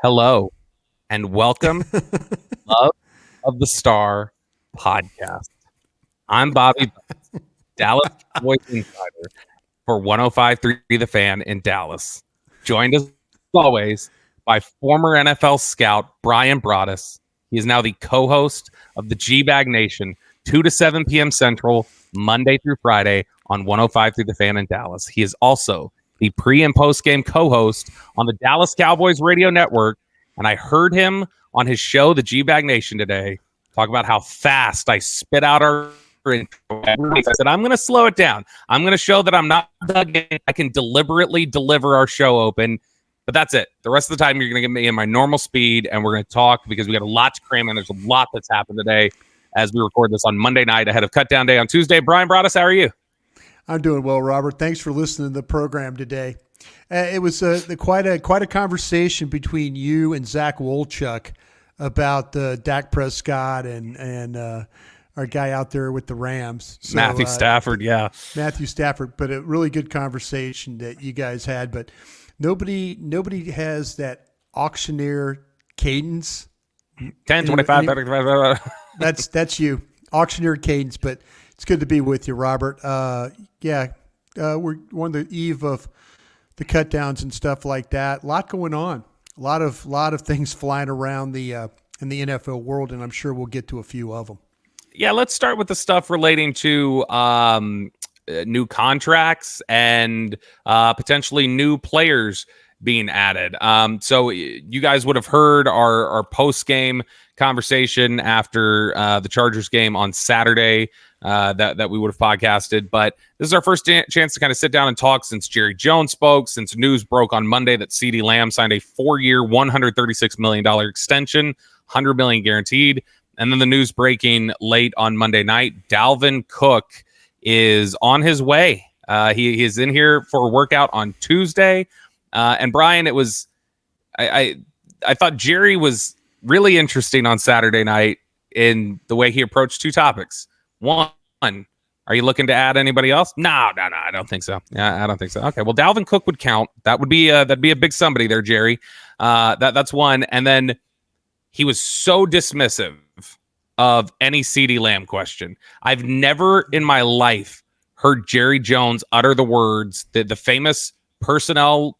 Hello, and welcome to Love of the Star podcast. I'm Bobby, Dallas Cowboys insider for 105.3 The Fan in Dallas. Joined as always by former NFL scout Brian Broaddus. He is now the co-host of the G-Bag Nation, 2 to 7 p.m. Central, Monday through Friday on 105.3 The Fan in Dallas. He is also the pre- and post-game co-host on the Dallas Cowboys radio network, and I heard him on his show, the G-Bag Nation, today, talk about how fast I spit out our intro. I said, I'm going to slow it down. I'm going to show that I'm not dug in. I can deliberately deliver our show open, but that's it. The rest of the time, you're going to get me in my normal speed, and we're going to talk because we got a lot to cram in. There's a lot that's happened today as we record this on Monday night ahead of Cutdown Day on Tuesday. Brian Broaddus, how are you? I'm doing well, Robert. Thanks for listening to the program today. It was quite a conversation between you and Zach Wolchuk about Dak Prescott and our guy out there with the Rams. So, Matthew Stafford, yeah. Matthew Stafford, but a really good conversation that you guys had. But nobody has that auctioneer cadence. 10, 25, That's you, auctioneer cadence. But it's good to be with you, Robert. We're on the eve of the cut downs and stuff like that. A lot going on. A lot of things flying around in the NFL world, and I'm sure we'll get to a few of them. Yeah, let's start with the stuff relating to new contracts and potentially new players being added. So you guys would have heard our post-game conversation after the Chargers game on Saturday that we would have podcasted. But this is our first chance to kind of sit down and talk since Jerry Jones spoke, since news broke on Monday that CeeDee Lamb signed a 4-year, $136 million extension, $100 million guaranteed. And then the news breaking late on Monday night, Dalvin Cook is on his way. He is in here for a workout on Tuesday. And Brian, I thought Jerry was really interesting on Saturday night in the way he approached two topics. One, are you looking to add anybody else? No, I don't think so. Yeah, I don't think so. Okay, well, Dalvin Cook would count. That'd be a big somebody there, Jerry. That's one. And then he was so dismissive of any CeeDee Lamb question. I've never in my life heard Jerry Jones utter the words, the famous personnel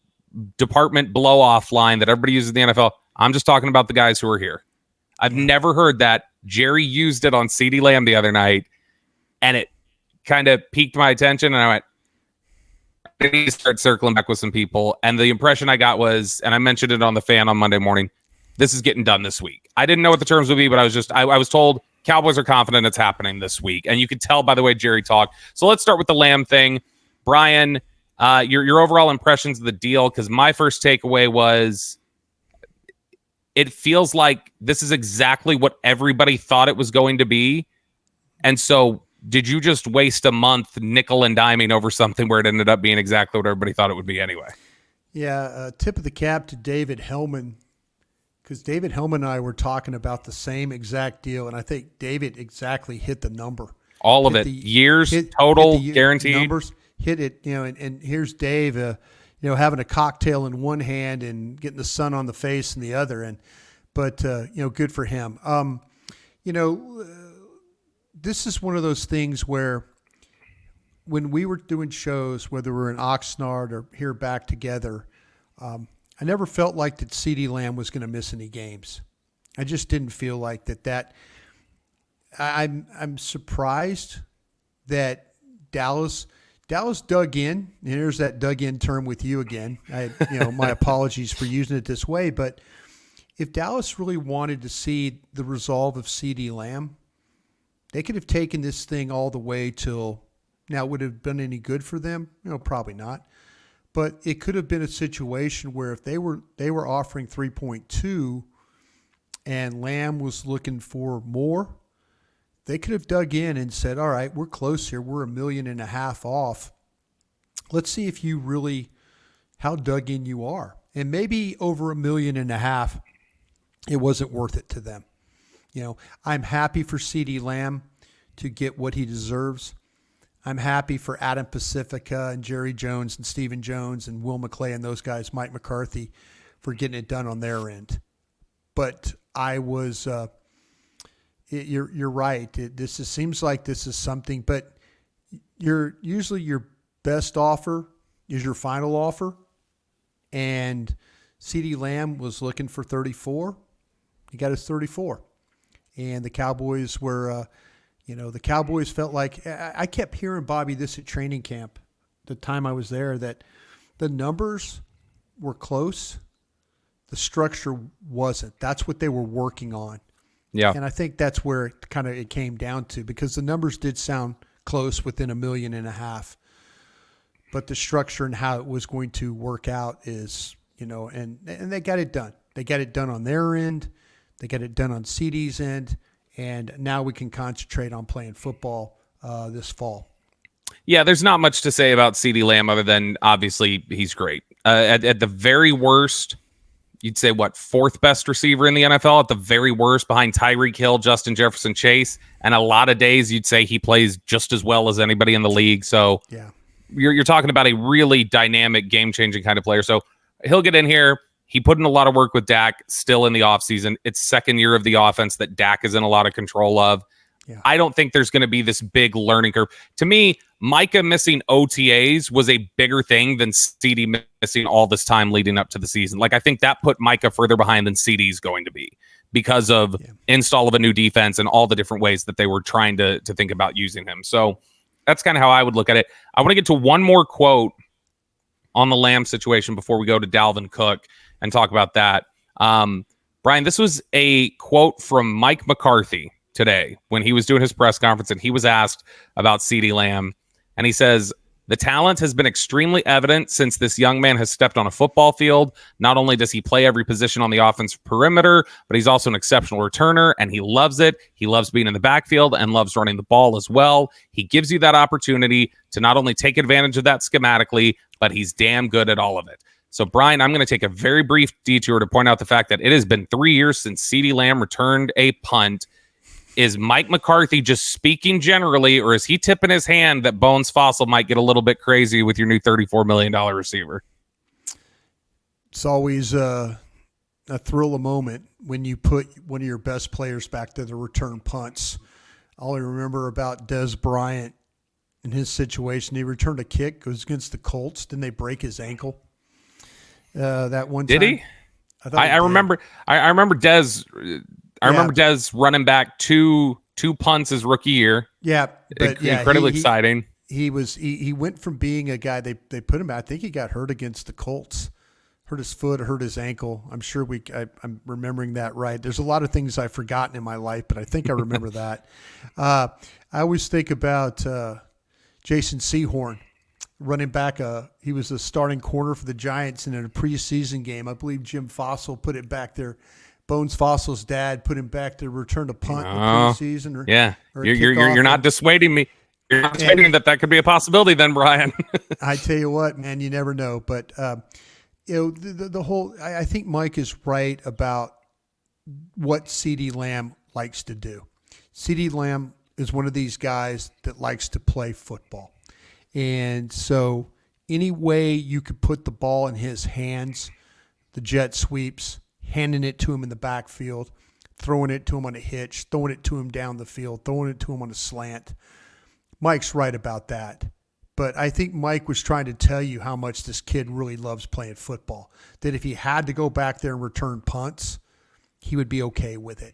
department blow-off line that everybody uses in the NFL. I'm just talking about the guys who are here. I've never heard that. Jerry used it on CeeDee Lamb the other night, and it kind of piqued my attention, and I went, I need to start circling back with some people. And the impression I got was, and I mentioned it on the Fan on Monday morning, this is getting done this week. I didn't know what the terms would be, but I was told Cowboys are confident it's happening this week. And you could tell by the way Jerry talked. So let's start with the Lamb thing. Brian, your overall impressions of the deal, because my first takeaway was it feels like this is exactly what everybody thought it was going to be. And so did you just waste a month nickel and diming over something where it ended up being exactly what everybody thought it would be anyway? Yeah, tip of the cap to David Hellman, because David Hellman and I were talking about the same exact deal, and I think David exactly hit the number. All of it. Years, total, guaranteed. Numbers, hit it, and here's Dave, having a cocktail in one hand and getting the sun on the face in the other, but good for him. This is one of those things where when we were doing shows, whether we're in Oxnard or here back together, I never felt like that CeeDee Lamb was going to miss any games. I just didn't feel like that. I'm surprised that Dallas dug in. And here's that dug in term with you again. My apologies for using it this way, but if Dallas really wanted to see the resolve of CeeDee Lamb, they could have taken this thing all the way till now. Would it have been any good for them? Probably not. But it could have been a situation where if they were offering 3.2 and Lamb was looking for more, they could have dug in and said, all right, we're close here. We're $1.5 million off. Let's see if you really, how dug in you are. And maybe over $1.5 million, it wasn't worth it to them. I'm happy for CeeDee Lamb to get what he deserves. I'm happy for Adam Pacifica and Jerry Jones and Stephen Jones and Will McClay and those guys, Mike McCarthy, for getting it done on their end. But I was, you're right. Seems like this is something, but usually your best offer is your final offer. And CeeDee Lamb was looking for 34. He got his 34. And the Cowboys were, the Cowboys felt like, I kept hearing, Bobby, this at training camp, the time I was there, that the numbers were close. The structure wasn't. That's what they were working on. Yeah. And I think that's where it came down to, because the numbers did sound close, within $1.5 million. But the structure and how it was going to work out is, and they got it done. They got it done on their end. They got it done on CeeDee's end. And now we can concentrate on playing football this fall. Yeah, there's not much to say about CeeDee Lamb other than obviously he's great. At the very worst, you'd say fourth best receiver in the NFL at the very worst, behind Tyreek Hill, Justin Jefferson, Chase. And a lot of days you'd say he plays just as well as anybody in the league. So yeah, you're talking about a really dynamic, game-changing kind of player. So he'll get in here. He put in a lot of work with Dak still in the offseason. It's second year of the offense that Dak is in a lot of control of. Yeah. I don't think there's going to be this big learning curve. To me, Micah missing OTAs was a bigger thing than CeeDee missing all this time leading up to the season. I think that put Micah further behind than CeeDee's going to be because of install of a new defense and all the different ways that they were trying to think about using him. So that's kind of how I would look at it. I want to get to one more quote on the Lamb situation before we go to Dalvin Cook and talk about that. Brian, this was a quote from Mike McCarthy today when he was doing his press conference, and he was asked about CeeDee Lamb. And he says, "The talent has been extremely evident since this young man has stepped on a football field. Not only does he play every position on the offensive perimeter, but he's also an exceptional returner, and he loves it. He loves being in the backfield and loves running the ball as well. He gives you that opportunity to not only take advantage of that schematically, but he's damn good at all of it." So, Brian, I'm going to take a very brief detour to point out the fact that it has been 3 years since CeeDee Lamb returned a punt. Is Mike McCarthy just speaking generally, or is he tipping his hand that Bones Fossil might get a little bit crazy with your new $34 million receiver? It's always a thrill of moment when you put one of your best players back to the return punts. All I remember about Des Bryant in his situation, he returned a kick. It was against the Colts. Didn't they break his ankle that one time? Did he? I remember. I remember Des. I remember Des running back two punts his rookie year. Yeah, but incredibly exciting. He went from being a guy they put him. I think he got hurt against the Colts, hurt his foot, hurt his ankle. I'm sure I'm remembering that right. There's a lot of things I've forgotten in my life, but I think I remember that. I always think about Jason Sehorn, running back. He was a starting corner for the Giants in a preseason game. I believe Jim Fossil put it back there. Bones Fossil's dad put him back to return a punt in the preseason. You're not dissuading me. You're not dissuading me that could be a possibility then, Brian. I tell you what, man, you never know. But, the whole – I think Mike is right about what CeeDee Lamb likes to do. CeeDee Lamb is one of these guys that likes to play football. And so any way you could put the ball in his hands, the jet sweeps – handing it to him in the backfield, throwing it to him on a hitch, throwing it to him down the field, throwing it to him on a slant. Mike's right about that. But I think Mike was trying to tell you how much this kid really loves playing football, that if he had to go back there and return punts, he would be okay with it.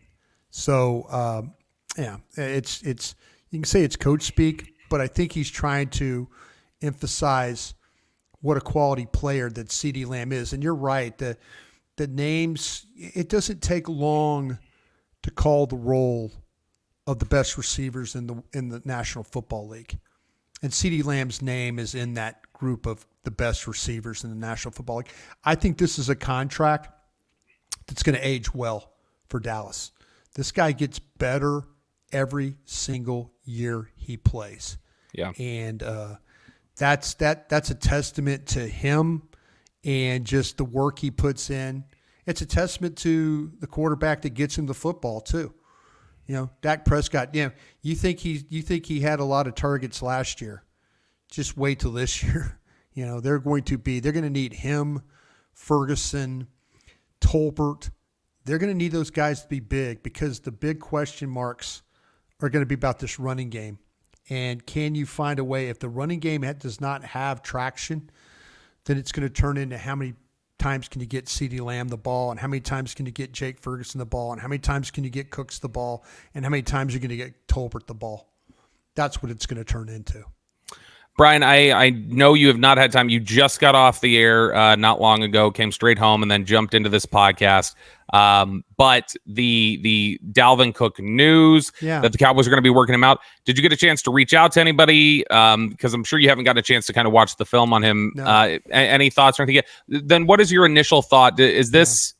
So, it's you can say it's coach speak, but I think he's trying to emphasize what a quality player that CeeDee Lamb is. And you're right, the names, it doesn't take long to call the roll of the best receivers in the National Football League. And CeeDee Lamb's name is in that group of the best receivers in the National Football League. I think this is a contract that's going to age well for Dallas. This guy gets better every single year he plays. Yeah. And that's a testament to him and just the work he puts in. It's a testament to the quarterback that gets him the football too. Dak Prescott, you think he had a lot of targets last year. Just wait till this year. They're going to need him, Ferguson, Tolbert. They're going to need those guys to be big because the big question marks are going to be about this running game. And can you find a way, if the running game does not have traction, then it's going to turn into how many times can you get CeeDee Lamb the ball, and how many times can you get Jake Ferguson the ball, and how many times can you get Cooks the ball, and how many times you're going to get Tolbert the ball. That's what it's going to turn into. Brian, I know you have not had time. You just got off the air not long ago, came straight home, and then jumped into this podcast. But the Dalvin Cook news that the Cowboys are going to be working him out. Did you get a chance to reach out to anybody? Because I'm sure you haven't got a chance to kind of watch the film on him. No. Any thoughts or anything yet? Then what is your initial thought? Does this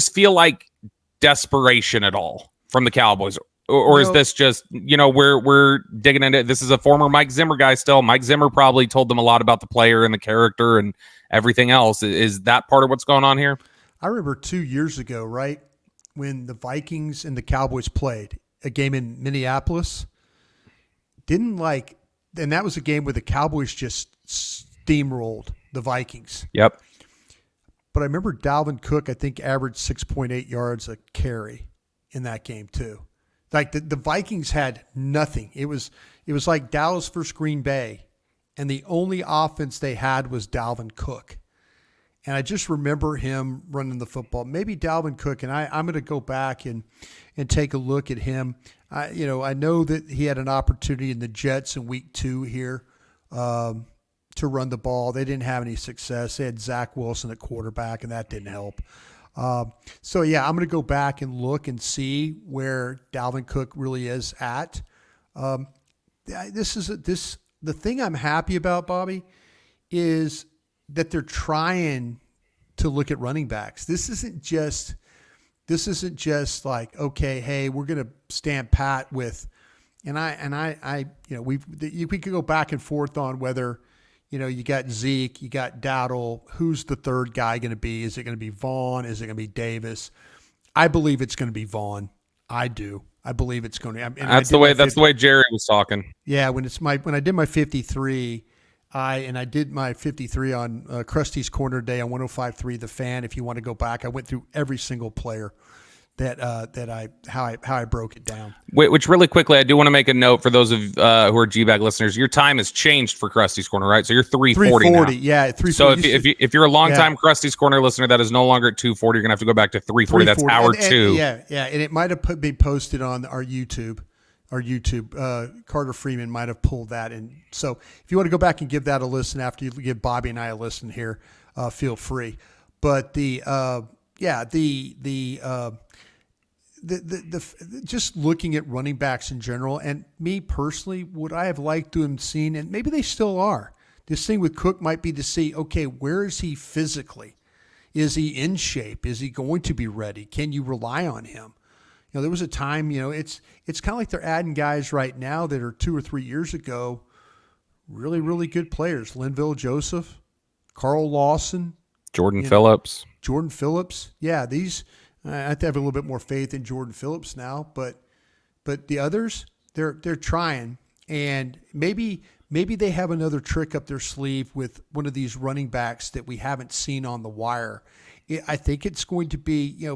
feel like desperation at all from the Cowboys? Or is this just, we're digging into it? This is a former Mike Zimmer guy still. Mike Zimmer probably told them a lot about the player and the character and everything else. Is that part of what's going on here? I remember 2 years ago, right, when the Vikings and the Cowboys played a game in Minneapolis. And that was a game where the Cowboys just steamrolled the Vikings. Yep. But I remember Dalvin Cook, I think, averaged 6.8 yards a carry in that game too. Like the Vikings had nothing. It was like Dallas versus Green Bay, and the only offense they had was Dalvin Cook. And I just remember him running the football. Maybe Dalvin Cook, and I'm going to go back and take a look at him. I know that he had an opportunity in the Jets in week 2 here to run the ball. They didn't have any success. They had Zach Wilson at quarterback, and that didn't help. I'm going to go back and look and see where Dalvin Cook really is at. The thing I'm happy about, Bobby, is that they're trying to look at running backs. This isn't just like, okay, hey, we're going to stand pat with, we could go back and forth on whether, you got Zeke, you got Dowdle. Who's the third guy going to be? Is it going to be Vaughn? Is it going to be Davis? I believe it's going to be Vaughn. I do. I believe it's going to. That's the way Jerry was talking. Yeah, when I did my 53, I did my 53 on Krusty's Corner Day on 105.3 The Fan. If you want to go back, I went through every single player how I broke it down. Which really quickly, I do want to make a note for those of who are G-Bag listeners. Your time has changed for Krusty's Corner, right? So you're 340 now. Yeah, 340. So if you're a longtime Krusty's Corner listener that is no longer at 240, you're gonna have to go back to 340. That's hour 2. Yeah, and it might have been posted on our YouTube. Carter Freeman might have pulled that in. So if you want to go back and give that a listen after you give Bobby and I a listen here, feel free. But just looking at running backs in general, and me personally, would I have liked to have seen, and maybe they still are, this thing with Cook might be to see, okay, where is he physically? Is he in shape? Is he going to be ready? Can you rely on him? There was a time, it's kind of like they're adding guys right now that are 2 or 3 years ago, really, really good players. Linville Joseph, Carl Lawson, Jordan Phillips. Yeah, these I have to have a little bit more faith in Jordan Phillips now, but the others, they're trying, and maybe they have another trick up their sleeve with one of these running backs that we haven't seen on the wire. I think it's going to be,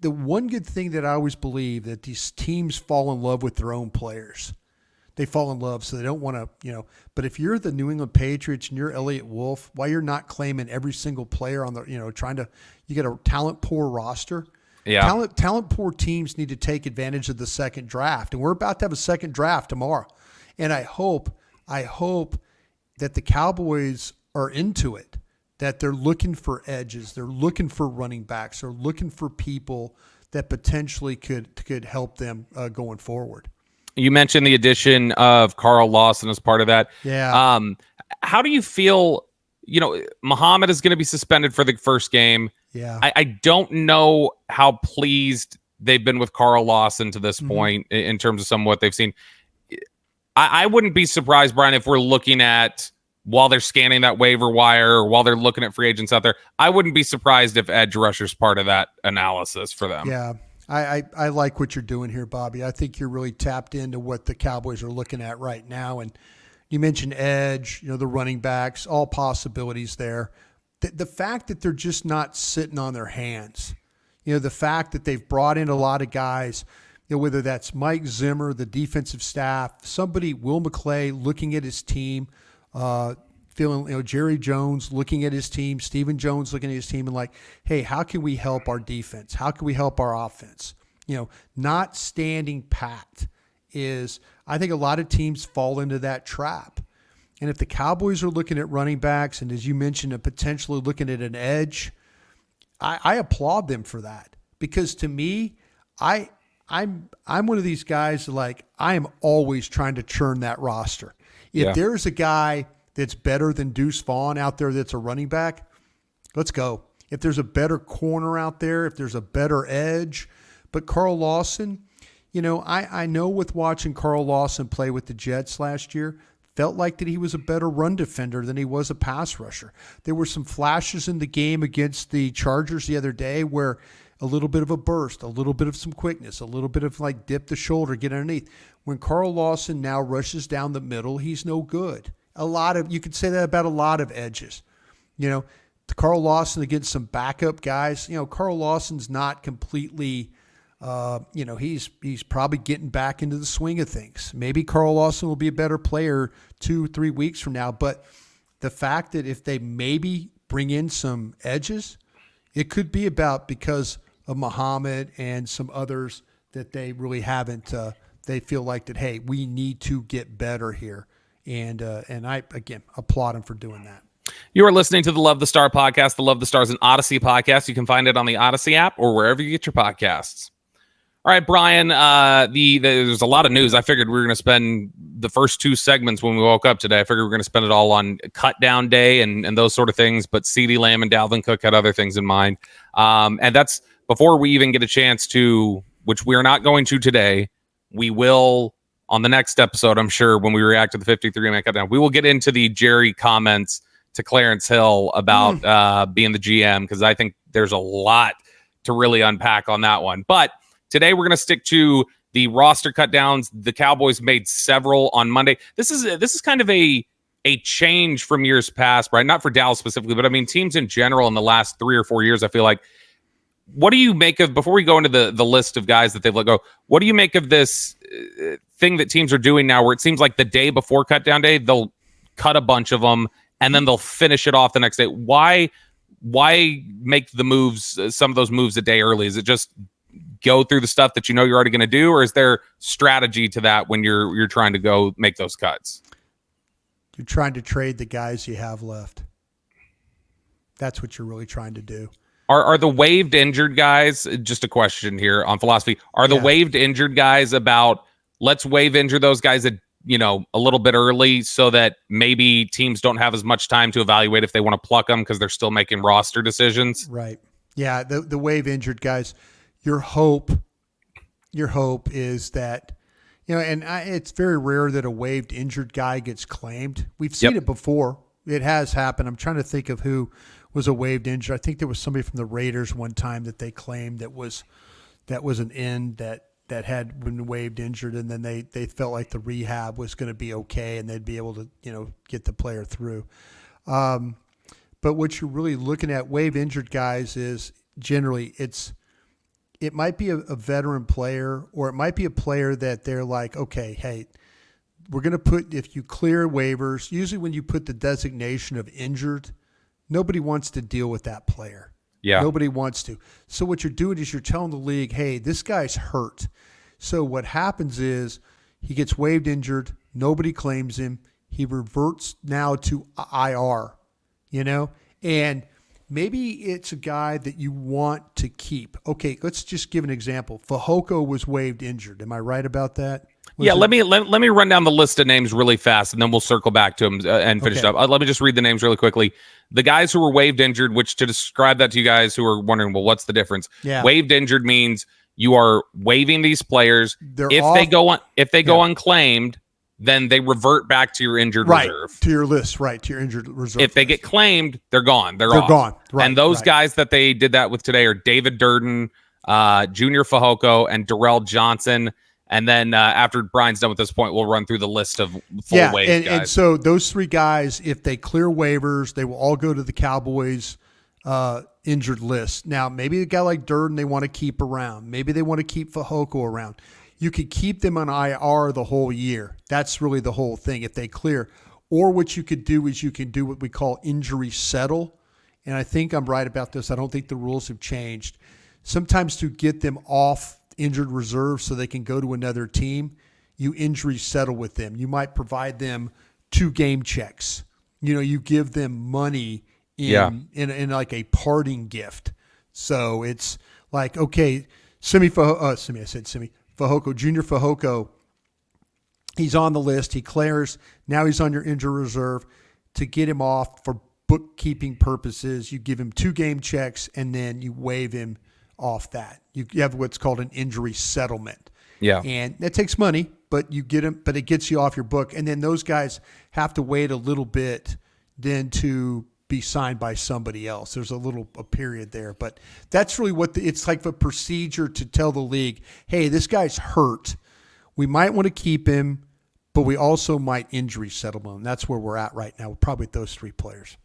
the one good thing that I always believe, that these teams fall in love with their own players. They fall in love, so they don't want to, but if you're the New England Patriots and you're Elliott Wolf, why you're not claiming every single player on the, you get a talent poor roster. Yeah. Talent poor teams need to take advantage of the second draft. And we're about to have a second draft tomorrow. And I hope that the Cowboys are into it, that they're looking for edges. They're looking for running backs. They're looking for people that potentially could help them going forward. You mentioned the addition of Carl Lawson as part of that. Yeah. How do you feel? Muhammad is going to be suspended for the first game. Yeah. I don't know how pleased they've been with Carl Lawson to this point in terms of some of what they've seen. I wouldn't be surprised, Brian, if we're looking at, while they're scanning that waiver wire or while they're looking at free agents out there, I wouldn't be surprised if edge rusher's part of that analysis for them. Yeah. I like what you're doing here, Bobby. I think you're really tapped into what the Cowboys are looking at right now. And you mentioned edge, the running backs, all possibilities there. the fact that they're just not sitting on their hands, the fact that they've brought in a lot of guys, whether that's Mike Zimmer, the defensive staff, somebody, Will McClay, looking at his team, feeling, Jerry Jones looking at his team, Stephen Jones looking at his team and like, hey, how can we help our defense? How can we help our offense? Not standing pat is, I think a lot of teams fall into that trap. And if the Cowboys are looking at running backs, and as you mentioned, potentially looking at an edge, I applaud them for that, because to me, I'm one of these guys like, I am always trying to churn that roster. If there's a guy that's better than Deuce Vaughn out there that's a running back, let's go. If there's a better corner out there, if there's a better edge. But Carl Lawson, I know with watching Carl Lawson play with the Jets last year, felt like that he was a better run defender than he was a pass rusher. There were some flashes in the game against the Chargers the other day where a little bit of a burst, a little bit of some quickness, a little bit of like dip the shoulder, get underneath. When Carl Lawson now rushes down the middle, he's no good. You could say that about a lot of edges. Carl Lawson against some backup guys, Carl Lawson's not completely, he's probably getting back into the swing of things. Maybe Carl Lawson will be a better player 2-3 weeks from now, but the fact that if they maybe bring in some edges, it could be because of Muhammad and some others that they really haven't. They feel like that, hey, we need to get better here. And I, again, applaud him for doing that. You are listening to the Love the Star podcast. The Love the Star is an Odyssey podcast. You can find it on the Odyssey app or wherever you get your podcasts. All right, Brian, there's a lot of news. I figured we were going to spend the first 2 segments when we woke up today. I figured we were going to spend it all on cutdown day and those sort of things. But CeeDee Lamb and Dalvin Cook had other things in mind. And that's before we even get a chance to, which we are not going to today. We will on the next episode, I'm sure, when we react to the 53-man cutdown. We will get into the Jerry comments to Clarence Hill about being the GM, because I think there's a lot to really unpack on that one. But today we're going to stick to the roster cutdowns. The Cowboys made several on Monday. This is kind of a change from years past, right? Not for Dallas specifically, but I mean teams in general in the last 3 or 4 years. I feel like. What do you make of, before we go into the list of guys that they've let go, what do you make of this thing that teams are doing now where it seems like the day before cutdown day, they'll cut a bunch of them and then they'll finish it off the next day? Why make the moves, some of those moves a day early? Is it just go through the stuff that you're already going to do, or is there strategy to that when you're trying to go make those cuts? You're trying to trade the guys you have left. That's what you're really trying to do. Are the waived injured guys, just a question here on philosophy, are the waived injured guys about, let's waive injure those guys a little bit early so that maybe teams don't have as much time to evaluate if they want to pluck them because they're still making roster decisions? Right. Yeah, the waive injured guys, your hope is that, and it's very rare that a waived injured guy gets claimed. We've seen it before. It has happened. I'm trying to think of who was a waived injured. I think there was somebody from the Raiders one time that they claimed that was an end that had been waived injured, and then they felt like the rehab was going to be okay and they'd be able to get the player through. But what you're really looking at waived injured guys is generally it might be a veteran player, or it might be a player that they're like, okay, hey, we're going to put, if you clear waivers, usually when you put the designation of injured, nobody wants to deal with that player. Yeah. Nobody wants to. So what you're doing is you're telling the league, hey, this guy's hurt. So what happens is he gets waived injured. Nobody claims him. He reverts now to IR, and maybe it's a guy that you want to keep. Okay, let's just give an example. Fehoko was waived injured. Am I right about that? Let me run down the list of names really fast, and then we'll circle back to them and finish up. Let me just read the names really quickly. The guys who were waived injured, which, to describe that to you guys who are wondering, well, what's the difference? Yeah. Waived injured means you are waiving these players. If they go unclaimed, then they revert back to your injured reserve. To your list, to your injured reserve. If they get claimed, they're gone. They're off. Gone. Right, and those guys that they did that with today are David Durden, Junior Fehoko, and Darrell Johnson. And then after Brian's done with this point, we'll run through the list of full wave guys. And so those 3 guys, if they clear waivers, they will all go to the Cowboys injured list. Now, maybe a guy like Durden they want to keep around. Maybe they want to keep Fehoko around. You could keep them on IR the whole year. That's really the whole thing if they clear. Or what you could do is you can do what we call injury settle. And I think I'm right about this. I don't think the rules have changed. Sometimes to get them off injured reserve so they can go to another team, you injury settle with them. You might provide them 2 game checks. You give them money in like a parting gift. So it's like, okay, Fehoko, Junior Fehoko, he's on the list. He clears. Now he's on your injured reserve. To get him off for bookkeeping purposes, you give him 2 game checks and then you waive him off that. You have what's called an injury settlement. Yeah. And that takes money, but you get him, but it gets you off your book. And then those guys have to wait a little bit then to be signed by somebody else. There's a period there, but that's really it's like a procedure to tell the league, hey, this guy's hurt. We might want to keep him, but we also might injury settle him. That's where we're at right now, probably with those 3 players.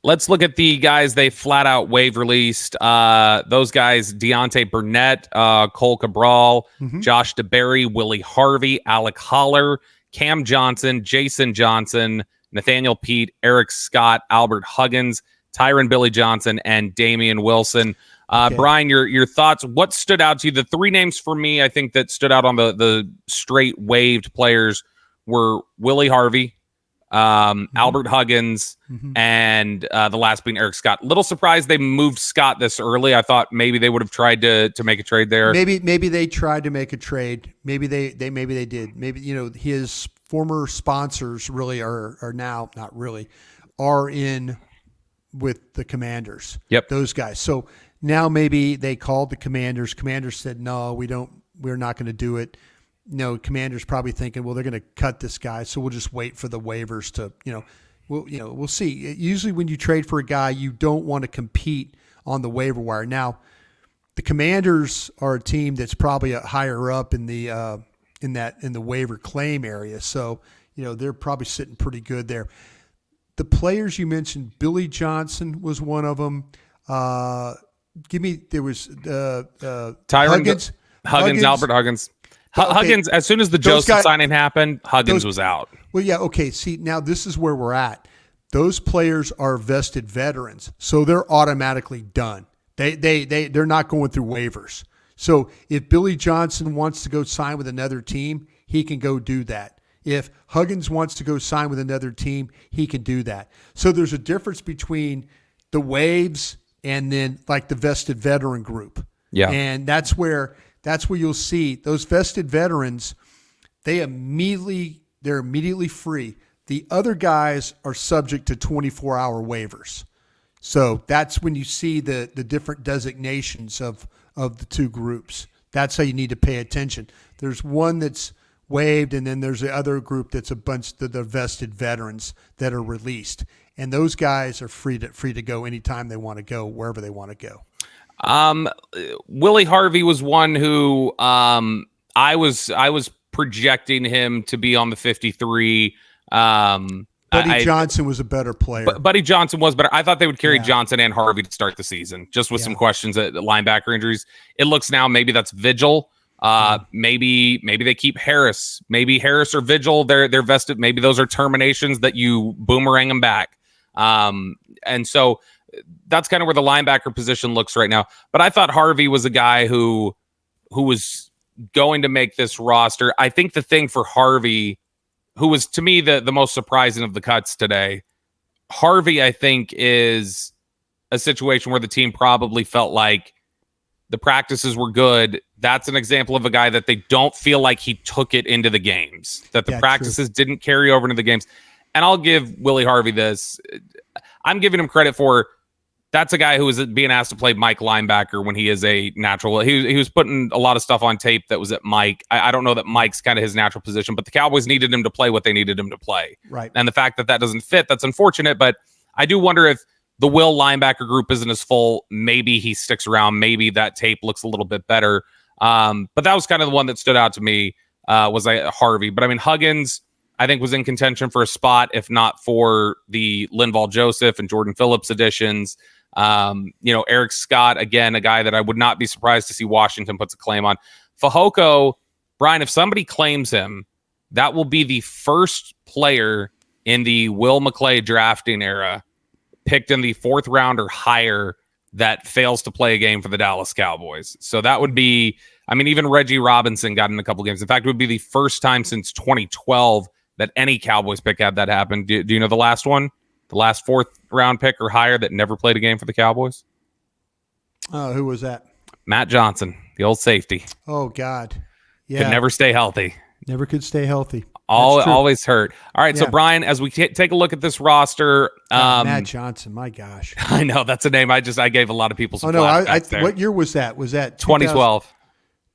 Let's look at the guys they flat out wave released. Those guys, Deontay Burnett, Cole Cabral, Josh DeBerry, Willie Harvey, Alec Holler, Cam Johnson, Jason Johnson, Nathaniel Pete, Eric Scott, Albert Huggins, Tyron Billy Johnson, and Damian Wilson. Okay. Brian, your thoughts. What stood out to you? The 3 names for me, I think, that stood out on the straight waived players were Willie Harvey, Albert Huggins, and the last being Eric Scott. Little surprised they moved Scott this early. I thought maybe they would have tried to make a trade there. Maybe they tried to make a trade. Maybe they did. Maybe his former sponsors really are now not really are in with the Commanders. Yep, those guys. So now maybe they called the Commanders. Commanders said no, we're not going to do it. Commander's probably thinking, well, they're going to cut this guy, so we'll just wait for the waivers to, we'll see. Usually when you trade for a guy, you don't want to compete on the waiver wire. Now, the Commanders are a team that's probably higher up in the waiver claim area, so they're probably sitting pretty good there. The players you mentioned, Billy Johnson was one of them. There was Huggins, Albert Huggins. Huggins, as soon as the Joseph signing happened, Huggins was out. Well, yeah, okay. See, now this is where we're at. Those players are vested veterans, so they're automatically done. They're not going through waivers. So if Billy Johnson wants to go sign with another team, he can go do that. If Huggins wants to go sign with another team, he can do that. So there's a difference between the waves and then like the vested veteran group. Yeah. And that's where you'll see those vested veterans, they're immediately free. The other guys are subject to 24-hour waivers. So that's when you see the different designations of the 2 groups. That's how you need to pay attention. There's one that's waived, and then there's the other group that's a bunch of the vested veterans that are released. And those guys are free to go anytime they want to go, wherever they want to go. Willie Harvey was one who I was projecting him to be on the 53. Buddy Johnson was a better player. Buddy Johnson was better. I thought they would carry Johnson and Harvey to start the season, just with some questions at linebacker injuries. It looks now maybe that's Vigil. Maybe they keep Harris. Maybe Harris or Vigil. They're vested. Maybe those are terminations that you boomerang them back. And so that's kind of where the linebacker position looks right now. But I thought Harvey was a guy who was going to make this roster. I think the thing for Harvey, who was to me the most surprising of the cuts today, Harvey, I think, is a situation where the team probably felt like the practices were good. That's an example of a guy that they don't feel like he took it into the games, that the practices didn't carry over into the games. And I'll give Willie Harvey this. I'm giving him credit for that's a guy who was being asked to play Mike linebacker when he is a natural. He was putting a lot of stuff on tape that was at Mike. I don't know that Mike's kind of his natural position, but the Cowboys needed him to play what they needed him to play. Right. And the fact that doesn't fit, that's unfortunate. But I do wonder if the Will linebacker group isn't as full. Maybe he sticks around. Maybe that tape looks a little bit better. But that was kind of the one that stood out to me, was like Harvey. But I mean, Huggins, I think, was in contention for a spot, if not for the Linval Joseph and Jordan Phillips additions. Eric Scott, again, a guy that I would not be surprised to see Washington puts a claim on. Fehoko, Brian, if somebody claims him, that will be the first player in the Will McClay drafting era picked in the 4th round or higher that fails to play a game for the Dallas Cowboys. So that would be, I mean, even Reggie Robinson got in a couple games. In fact, it would be the first time since 2012 that any Cowboys pick had that happen. Do you know the last one? The last 4th round pick or higher that never played a game for the Cowboys? Who was that? Matt Johnson, the old safety. Oh, God. Yeah. Could never stay healthy. Never could stay healthy. Always hurt. All right, so Brian, as we take a look at this roster, Matt Johnson, my gosh, I know that's a name I gave a lot of people some flashbacks there. What year was that? Was that 2012?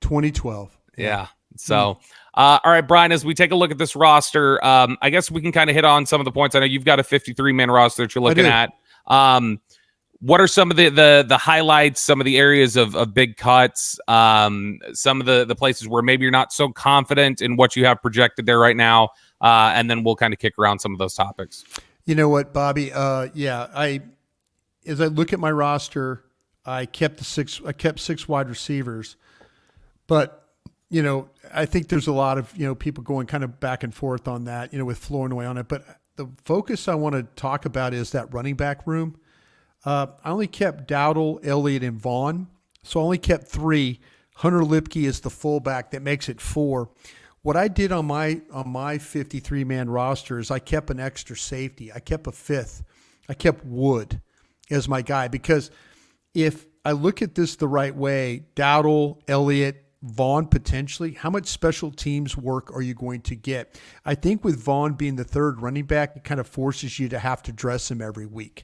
2012. Yeah. So, all right, Brian, as we take a look at this roster, I guess we can kind of hit on some of the points. I know you've got a 53-man roster that you're looking at. What are some of the highlights, some of the areas of big cuts, some of the places where maybe you're not so confident in what you have projected there right now, and then we'll kind of kick around some of those topics. You know what, Bobby? As I look at my roster, I kept 6 wide receivers, but I think there's a lot of people going kind of back and forth on that, with Flournoy on it. But the focus I want to talk about is that running back room. I only kept Dowdle, Elliott, and Vaughn. So I only kept 3. Hunter Lipke is the fullback. That makes it 4. What I did on my 53-man roster is I kept an extra safety. I kept a 5th. I kept Wood as my guy, because if I look at this the right way, Dowdle, Elliott, Vaughn potentially, how much special teams work are you going to get? I think with Vaughn being the 3rd running back, it kind of forces you to have to dress him every week.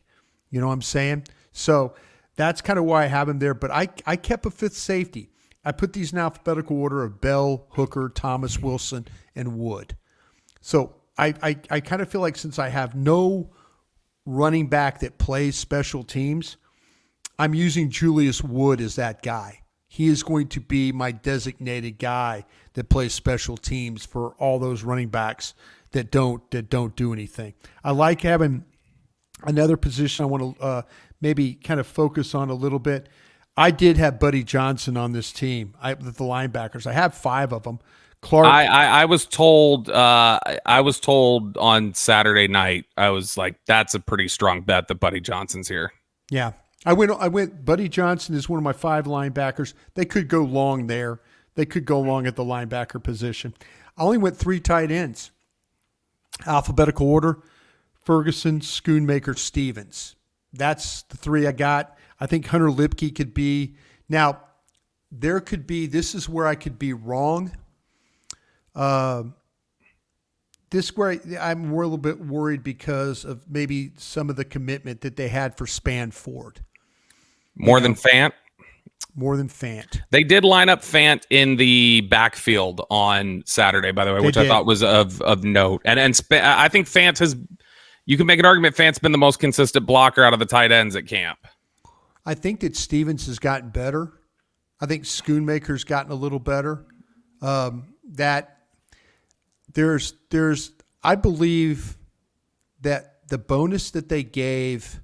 You know what I'm saying? So that's kind of why I have him there. But I kept a 5th safety. I put these in alphabetical order of Bell, Hooker, Thomas, Wilson, and Wood. So I kind of feel like since I have no running back that plays special teams, I'm using Julius Wood as that guy. He is going to be my designated guy that plays special teams for all those running backs that don't do anything. I like having another position I want to maybe kind of focus on a little bit. I did have Buddy Johnson on this team. With the linebackers, I have 5 of them. Clark. I was told. I was told on Saturday night. I was like, that's a pretty strong bet that Buddy Johnson's here. Yeah, I went. Buddy Johnson is one of my 5 linebackers. They could go long there. They could go long at the linebacker position. I only went 3 tight ends. Alphabetical order: Ferguson, Schoonmaker, Stevens. That's the 3 I got. I think Hunter Lipke could be. Now, there could be, this is where I could be wrong. This where I'm a little bit worried because of maybe some of the commitment that they had for Spanford. More than Fant? More than Fant. They did line up Fant in the backfield on Saturday, by the way, which I thought was of note. And I think Fant has, you can make an argument Fant's been the most consistent blocker out of the tight ends at camp. I think that Stevens has gotten better. I think Schoonmaker's gotten a little better. That there's I believe that the bonus that they gave,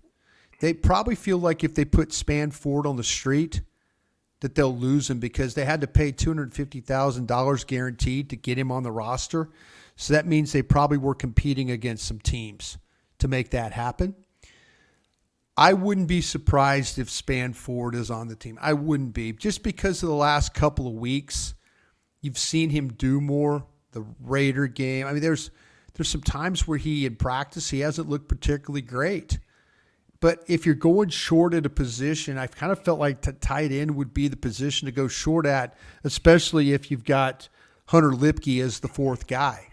they probably feel like if they put Spanford on the street, that they'll lose him because they had to pay $250,000 guaranteed to get him on the roster. So that means they probably were competing against some teams to make that happen. I wouldn't be surprised if Spanford is on the team. I wouldn't be. Just because of the last couple of weeks, you've seen him do more. The Raider game. I mean, there's some times where in practice, he hasn't looked particularly great. But if you're going short at a position, I've kind of felt like tight end would be the position to go short at, especially if you've got Hunter Lipke as the 4th guy.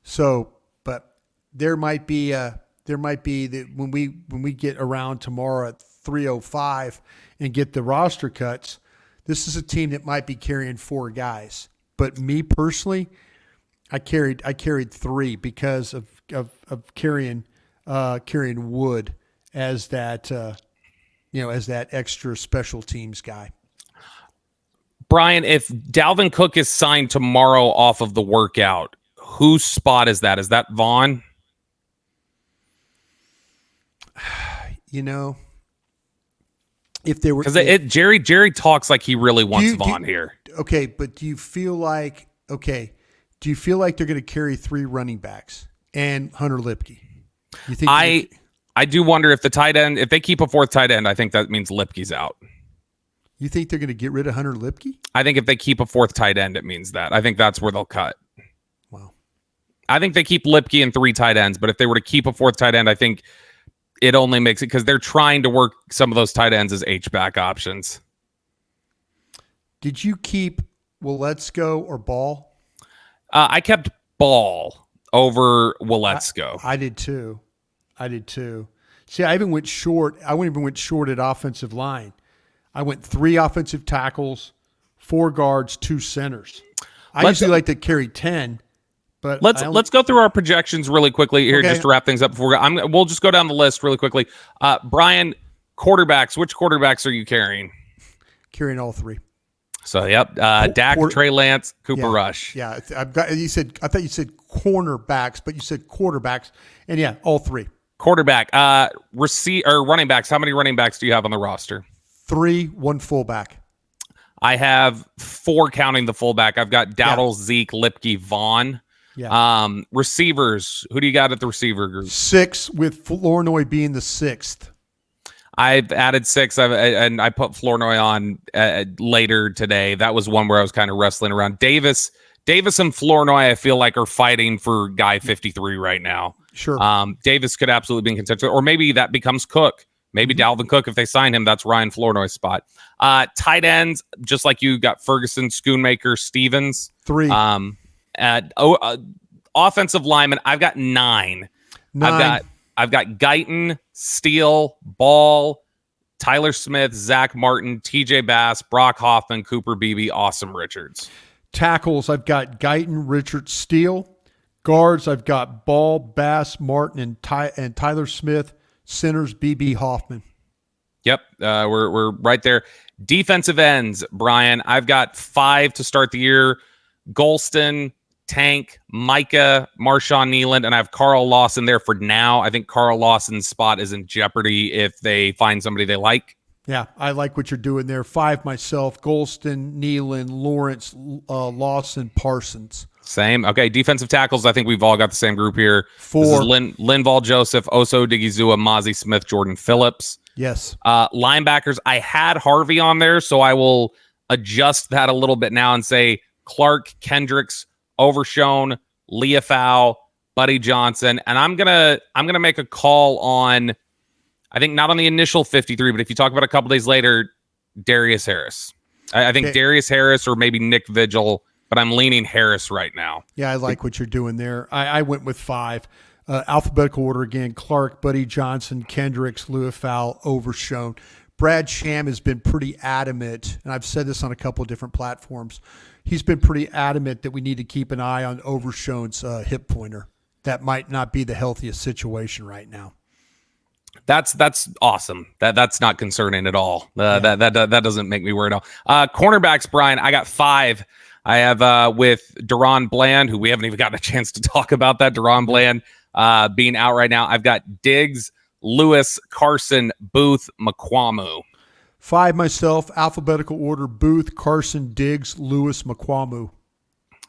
So, but there might be that when we get around tomorrow at 3:05 and get the roster cuts, this is a team that might be carrying 4 guys. But me personally, I carried 3 because of carrying Wood as that as that extra special teams guy. Brian, if Dalvin Cook is signed tomorrow off of the workout, whose spot is that? Is that Vaughn? You know, if they were because Jerry talks like he really wants Vaughn here. Okay, but do you feel like they're going to carry 3 running backs and Hunter Lipke? You think I do wonder if the tight end, if they keep a 4th tight end, I think that means Lipke's out. You think they're going to get rid of Hunter Lipke? I think if they keep a 4th tight end, it means that. I think that's where they'll cut. Wow. I think they keep Lipke and 3 tight ends, but if they were to keep a 4th tight end, I think it only makes it because they're trying to work some of those tight ends as H-back options. Did you keep Willetsko or Ball? I kept Ball over Willetsko. I did too. See, I even went short. I even went short at offensive line. I went 3 offensive tackles, 4 guards, 2 centers. I usually like to carry 10. But let's go through our projections really quickly here, just to wrap things up. We'll just go down the list really quickly. Brian, quarterbacks. Which quarterbacks are you carrying? Carrying all 3. So yep, Dak, Trey Lance, Cooper Rush. Yeah, I've got. I thought you said cornerbacks, but you said quarterbacks, and yeah, all 3. Quarterback, running backs. How many running backs do you have on the roster? 3, 1 fullback. I have 4 counting the fullback. I've got Dowdle, Zeke, Lipke, Vaughn. Yeah. Receivers. Who do you got at the receiver group? 6 with Flournoy being the 6th. I've added 6, and I put Flournoy on later today. That was one where I was kind of wrestling around. Davis and Flournoy, I feel like, are fighting for guy 53 right now. Sure. Davis could absolutely be in contention, or maybe that becomes Cook. Maybe Dalvin Cook, if they sign him, that's Ryan Flournoy's spot. Tight ends, just like you, got Ferguson, Schoonmaker, Stevens. 3. Offensive linemen, I've got 9. I've got Guyton, Steele, Ball, Tyler Smith, Zach Martin, TJ Bass, Brock Hoffman, Cooper Beebe, Awesome Richards. Tackles, I've got Guyton, Richards, Steele. Guards, I've got Ball, Bass, Martin, and Tyler Smith. Centers, Beebe, Hoffman. Yep, we're right there. Defensive ends, Brian, I've got 5 to start the year. Golston, Tank, Micah, Marshawn Nealand, and I have Carl Lawson there for now. I think Carl Lawson's spot is in jeopardy if they find somebody they like. Yeah, I like what you're doing there. 5 myself: Golston, Nealand, Lawrence, Lawson, Parsons. Same. Okay, defensive tackles, I think we've all got the same group here. 4. This is Linval Joseph, Oso Digizua, Mozzie Smith, Jordan Phillips. Yes. Linebackers, I had Harvey on there, so I will adjust that a little bit now and say Clark, Kendricks, Overshone, Leafau, Buddy Johnson, and I'm gonna make a call on, I think not on the initial 53, but if you talk about a couple days later, Darius Harris. I think Darius Harris or maybe Nick Vigil, but I'm leaning Harris right now. Yeah, I like what you're doing there. I went with 5. Alphabetical order again: Clark, Buddy Johnson, Kendricks, Leafau, Overshone. Brad Sham has been pretty adamant, and I've said this on a couple of different platforms. He's been pretty adamant that we need to keep an eye on Overshone's hip pointer. That might not be the healthiest situation right now. That's awesome. That's not concerning at all. That doesn't make me worried at all. Cornerbacks, Brian, I got 5. I have with Deron Bland, who we haven't even gotten a chance to talk about that. Deron Bland being out right now. I've got Diggs, Lewis, Carson, Booth, McQuamu. 5 myself, alphabetical order: Booth, Carson, Diggs, Lewis, McQuamu.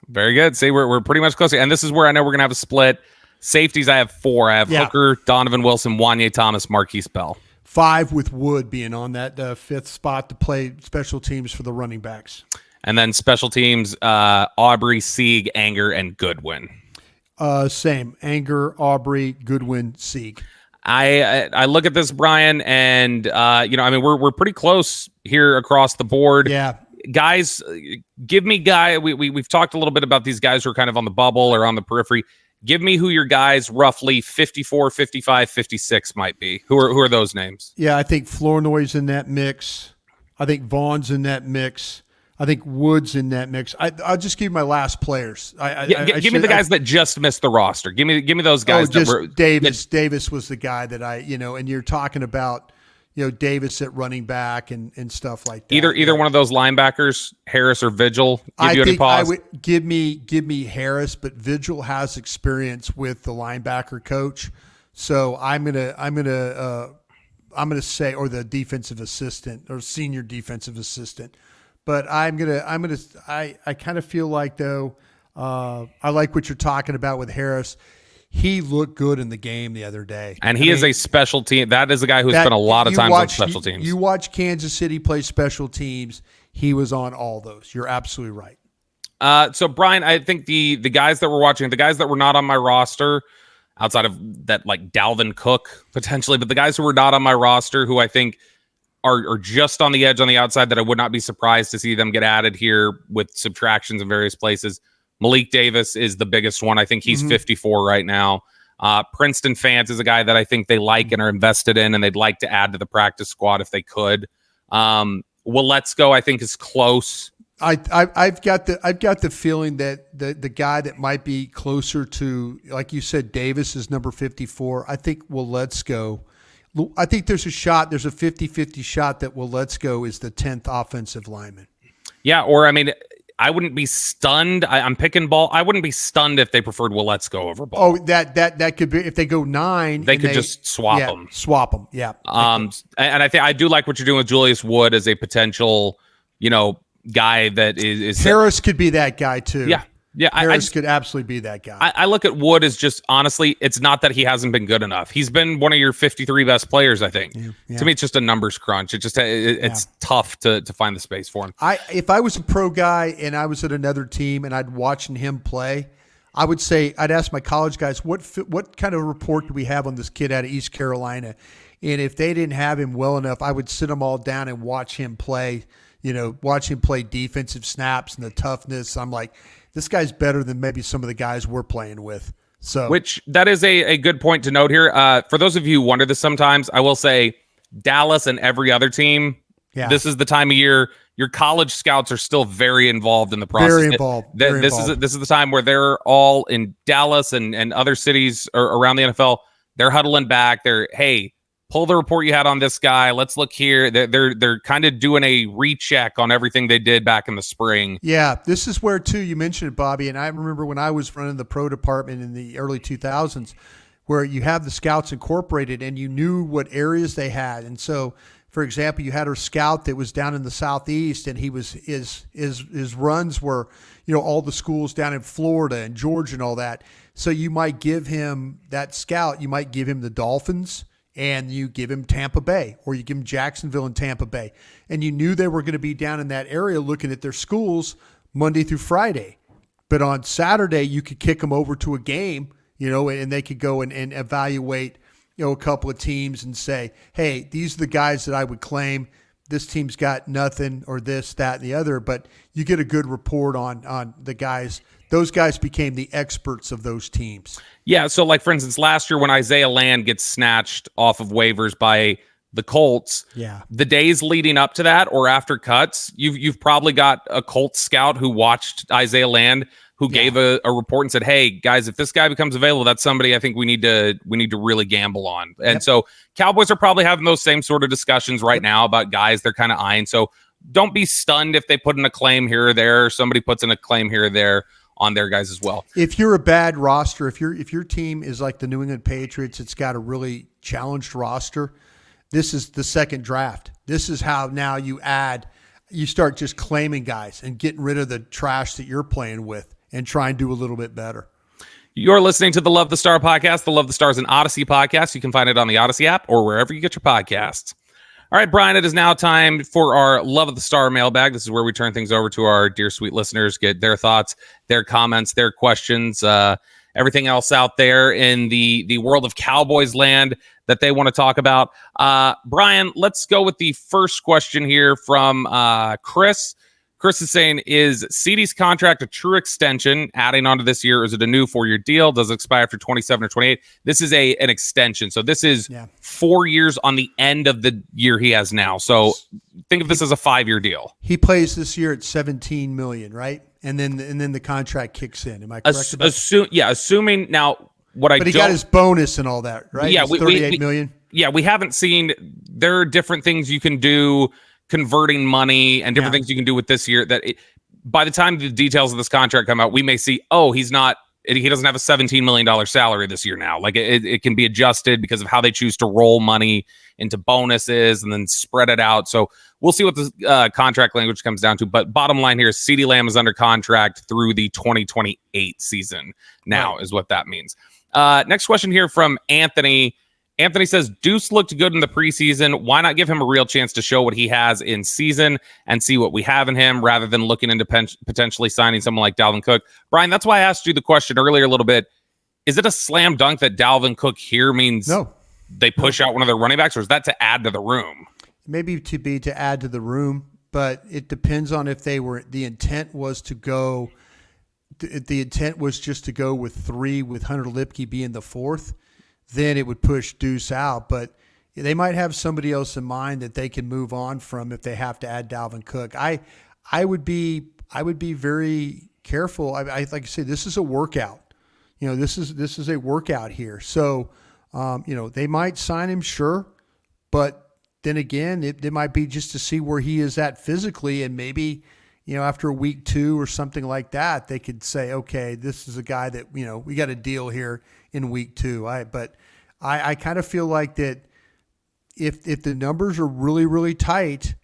Very good. See, we're pretty much close here. And this is where I know we're going to have a split. Safeties, I have 4. I have Hooker, Donovan Wilson, Wanye Thomas, Marquise Bell. 5 with Wood being on that 5th spot to play special teams for the running backs. And then special teams, Aubrey, Sieg, Anger, and Goodwin. Same. Anger, Aubrey, Goodwin, Sieg. I look at this, Brian, and we're pretty close here across the board. Yeah. Guys, give me we've talked a little bit about these guys who are kind of on the bubble or on the periphery. Give me who your guys roughly 54, 55, 56 might be. Who are those names? Yeah, I think Flournoy's in that mix. I think Vaughn's in that mix. I think Wood's in that mix. I'll just give you my last players. Give me the guys that just missed the roster. Give me those guys. Davis was the guy that and you're talking about, Davis at running back and stuff like that. Either one of those linebackers, Harris or Vigil, give you any pause? I would give me Harris, but Vigil has experience with the linebacker coach, so I'm gonna say, or the defensive assistant or senior defensive assistant, but I kind of feel like though I like what you're talking about with Harris. He looked good in the game the other day. And he is a special team. That is a guy who spent a lot of time on special teams. You watch Kansas City play special teams. He was on all those. You're absolutely right. So, Brian, I think the guys that we're watching, the guys that were not on my roster, outside of that, like Dalvin Cook, potentially, but the guys who were not on my roster who I think are just on the edge on the outside that I would not be surprised to see them get added here with subtractions in various places. Malik Davis is the biggest one. I think he's 54 right now. Princeton Fant is a guy that I think they like and are invested in, and they'd like to add to the practice squad if they could. Willetsko, I think, is close. I've got the feeling that the guy that might be closer to, like you said, Davis is number 54. I think Willetsko. I think there's a 50-50 shot that Willetsko is the 10th offensive lineman. Yeah, or I mean, I wouldn't be stunned. I'm picking Ball. I wouldn't be stunned if they preferred Willetsko over Ball. Oh, that could be, if they go 9. They could just swap them. Swap them, yeah. And I do like what you're doing with Julius Wood as a potential, guy that is Harris could be that guy too. Yeah, Harris could absolutely be that guy. I look at Wood as just, honestly, it's not that he hasn't been good enough. He's been one of your 53 best players, I think. Yeah. To me, it's just a numbers crunch. It's tough to find the space for him. If I was a pro guy and I was at another team and I'd watching him play, I'd ask my college guys, what kind of report do we have on this kid out of East Carolina? And if they didn't have him well enough, I would sit them all down and watch him play, watch him play defensive snaps and the toughness. I'm like, this guy's better than maybe some of the guys we're playing with. So, which that is a good point to note here. For those of you who wonder this sometimes, I will say Dallas and every other team, this is the time of year your college scouts are still very involved in the process. Very involved. This is the time where they're all in Dallas and other cities around the NFL. They're huddling back. Hey, pull the report you had on this guy. Let's look here. They're kind of doing a recheck on everything they did back in the spring. Yeah, this is where, too, you mentioned it, Bobby, and I remember when I was running the pro department in the early 2000s where you have the scouts incorporated and you knew what areas they had. And so, for example, you had a scout that was down in the Southeast and his runs were, all the schools down in Florida and Georgia and all that. So you might give him, that scout, you might give him the Dolphins, and you give him Tampa Bay, or you give him Jacksonville and Tampa Bay. And you knew they were going to be down in that area looking at their schools Monday through Friday. But on Saturday, you could kick them over to a game, and they could go and evaluate, a couple of teams and say, hey, these are the guys that I would claim. This team's got nothing, or this, that, and the other. But you get a good report on the guys. Those guys became the experts of those teams. Yeah, so like, for instance, last year when Isaiah Land gets snatched off of waivers by the Colts, the days leading up to that or after cuts, you've probably got a Colts scout who watched Isaiah Land who gave a report and said, hey, guys, if this guy becomes available, that's somebody I think we need to really gamble on. And so Cowboys are probably having those same sort of discussions right now about guys they're kind of eyeing. So don't be stunned if they put in a claim here or there, or somebody puts in a claim here or there on their guys as well. If you're a bad roster, if your team is like the New England Patriots, it's got a really challenged roster. This is the second draft. This is how now you start just claiming guys and getting rid of the trash that you're playing with and try and do a little bit better. You're listening to the Love the Star podcast. The Love the Star is an Odyssey podcast. You can find it on the Odyssey app or wherever you get your podcasts. All right, Brian, it is now time for our Love of the Star mailbag. This is where we turn things over to our dear, sweet listeners, get their thoughts, their comments, their questions, everything else out there in the world of Cowboys land that they want to talk about. Brian, let's go with the first question here from Chris. Chris is saying, is CeeDee's contract a true extension, adding on to this year? Is it a new 4-year deal? Does it expire after 27 or 28? This is an extension. So this is 4 years on the end of the year he has now. So think of this as a 5-year deal. He plays this year at $17 million, right? And then the contract kicks in. Am I correct about that? Assuming now But he got his bonus and all that, right? Yeah, $38 million. Yeah, we haven't seen there are different things you can do, converting money and different things you can do with this year by the time the details of this contract come out, we may see, he doesn't have a $17 million salary this year now. Like it can be adjusted because of how they choose to roll money into bonuses and then spread it out. So we'll see what the contract language comes down to. But bottom line here is CeeDee Lamb is under contract through the 2028 season now is what that means. Next question here from Anthony. Anthony says, Deuce looked good in the preseason. Why not give him a real chance to show what he has in season and see what we have in him rather than looking into potentially signing someone like Dalvin Cook? Brian, that's why I asked you the question earlier a little bit. Is it a slam dunk that Dalvin Cook here means they push out one of their running backs, or is that to add to the room? Maybe to add to the room, but it depends on if the intent was to go. The intent was just to go with 3 with Hunter Lipke being the 4th. Then it would push Deuce out. But they might have somebody else in mind that they can move on from if they have to add Dalvin Cook. I would be very careful. I like I say, this is a workout. This is a workout here. So, they might sign him, sure, but then again, it might be just to see where he is at physically, and maybe after week 2 or something like that, they could say, okay, this is a guy that we got a deal here in week 2. I kind of feel like that if the numbers are really, really tight,